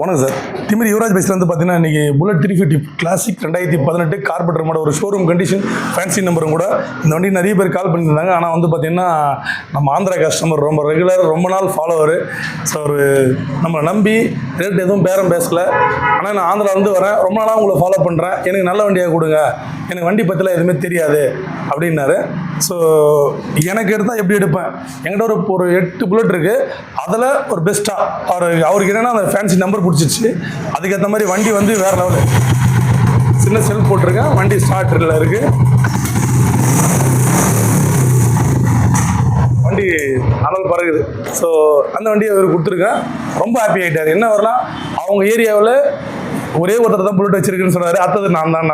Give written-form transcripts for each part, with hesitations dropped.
வணக்கம் சார். திமிரி யுவராஜ் பைக்ஸில் வந்து பார்த்தீங்கன்னா இன்றைக்கி புல்லட் 350 கிளாசிக் 2018 கார்பெட்டர் மாட ஒரு ஷோரூம் கண்டிஷன் ஃபேன்சி நம்பரும் கூட. இந்த வண்டி நிறைய பேர் கால் பண்ணியிருந்தாங்க. ஆனால் வந்து பார்த்திங்கன்னா நம்ம ஆந்திரா கஸ்டமர் ரொம்ப ரெகுலர், ரொம்ப நாள் ஃபாலோவர். ஸோ ஒரு நம்மளை நம்பி ரேட் எதுவும் பேரம் பேசலை. ஆனால் நான் ஆந்திரா வந்து வரேன், ரொம்ப நாளாக உங்களை ஃபாலோ பண்ணுறேன், எனக்கு நல்ல வண்டியாக கொடுங்க, எனக்கு வண்டி பற்றிலாம் எதுவுமே தெரியாது அப்படின்னாரு. ஸோ எனக்கு எடுத்தால் எப்படி எடுப்பேன், என்கிட்ட ஒரு 8 புல்லட் இருக்குது, அதில் ஒரு பெஸ்ட்டாக அவருக்கு என்னென்னா அந்த ஃபேன்சி நம்பர் பிடிச்சிச்சு. அதுக்கேற்ற மாதிரி வண்டி வந்து வேறு லெவலு. சின்ன செல்ஃப் போட்டிருக்கேன், வண்டி ஸ்டார்டரில் இருக்குது, வண்டி அனல் பறகுது. ஸோ அந்த வண்டியை அவர் கொடுத்துருக்கேன். ரொம்ப ஹாப்பி ஆகிட்டார். என்ன வரலாம், அவங்க ஏரியாவில் ஒரே ஒருத்தர் தான் புல்லட் வச்சிருக்குன்னு சொன்னார். அடுத்தது நான் தான்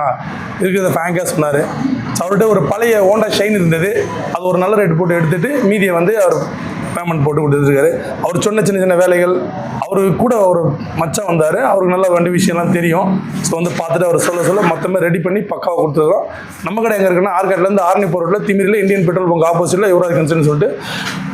இருக்கிறத ஃபேங்காக சொன்னார். ஸோ அவர்கிட்ட ஒரு பழைய ஹோண்டா ஷைன் இருந்தது, அது ஒரு நல்ல ரேட் போட்டு எடுத்துகிட்டு மீதியை வந்து அவர் பேமெண்ட் போட்டு கொடுத்துருக்காரு. அவர் சொன்ன சின்ன சின்ன வேலைகள், அவருக்கு கூட ஒரு மச்சான் வந்தார், அவருக்கு நல்ல வண்டி விஷயம்லாம் தெரியும். ஸோ வந்து பார்த்துட்டு அவர் சொல்ல மொத்தமே ரெடி பண்ணி பக்காவாக கொடுத்துருக்கோம். நம்ம கடை எங்கே இருக்குன்னா ஆர்காட்லேருந்து ஆர்னி ரோட்டில் திமிரியில் இந்தியன் பெட்ரோல் பங்க் ஆப்போசிட்டில் யுவராஜ் கன்சர்ன் சொல்லிட்டு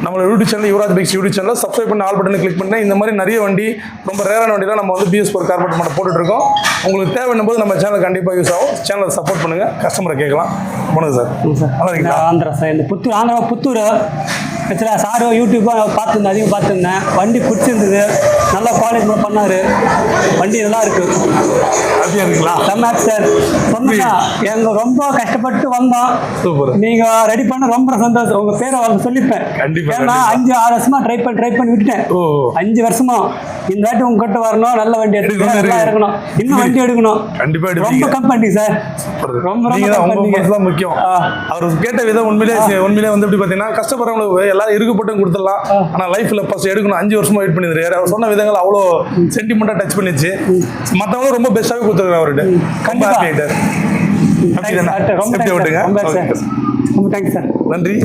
நம்மளோட YouTube channel Yuvraj bikes YouTube சேனலில் சப்ஸ்கிரைப் பண்ணி ஆல் பட்டனை கிளிக் பண்ணி இந்த மாதிரி நிறைய வண்டி, ரொம்ப ரேரான வண்டிலாம் நம்ம வந்து BS4 கார்பெட் மாட போட்டுட்ருக்கோம். உங்களுக்கு தேவைன்னும் போது நம்ம சேனல் கண்டிப்பாக யூஸ் ஆகும். சேனலை சப்போர்ட் பண்ணுங்கள், கஸ்டமரை கேட்கலாம். வணக்கம் சார். நல்லா இருக்கீங்களா? ஆந்திரா சார், இந்த புத்தூர் ஆந்திரா புத்தூர் ஆக்சுவலாக சார் யூடியூப்பாக பார்த்துருந்தேன், அதிகம் பார்த்துருந்தேன். வண்டி பிடிச்சிருந்தது, நல்லா குவாலிட்டி பண்ணார், வண்டி நல்லா இருக்குது. ஹாப்பியாக இருக்குங்களா? செம்ம சார். சொன்னா எங்கள் ரொம்ப கஷ்டப்பட்டு வந்தோம். சூப்பர். நீங்கள் ரெடி பண்ண ரொம்ப சந்தோஷம். உங்கள் பேரை வந்து சொல்லிப்பேன். கண்டிப்பாக. ஏன்னா 5-6 வருஷமாக ட்ரை பண்ணி விட்டுட்டேன். 5 வருஷமா இந்த வாட்டி உங்ககிட்ட வரணும், நல்ல வண்டி எடுக்கணும், நல்லா இருக்கணும், இன்னும் வண்டி எடுக்கணும். கண்டிப்பாக ரொம்ப கம்பெனி சார், ரொம்ப முக்கியம். அவர் கேட்ட விதம் உண்மையிலே வந்து எப்படி பார்த்தீங்கன்னா, கஷ்டப்படுறவங்களுக்கு எல்லாரும் இருக்கப்பட்டும் கொடுத்துடலாம். ஆனால் லைஃப்பில் ஃபர்ஸ்ட் எடுக்கணும். 5 வருஷமா வெயிட் பண்ணியிருக்காரு. அவர் சொன்ன விதங்கள் அவ்வளோ சென்டிமெண்ட்டாக டச் பண்ணிச்சு. மற்றவங்களும் ரொம்ப பெஸ்ட்டாகவே கொடுத்துருக்காரு அவர்கிட்ட. கண்டிப்பாக ஆகிட்டார். ரொம்ப தேங்க்ஸ் சார். நன்றி.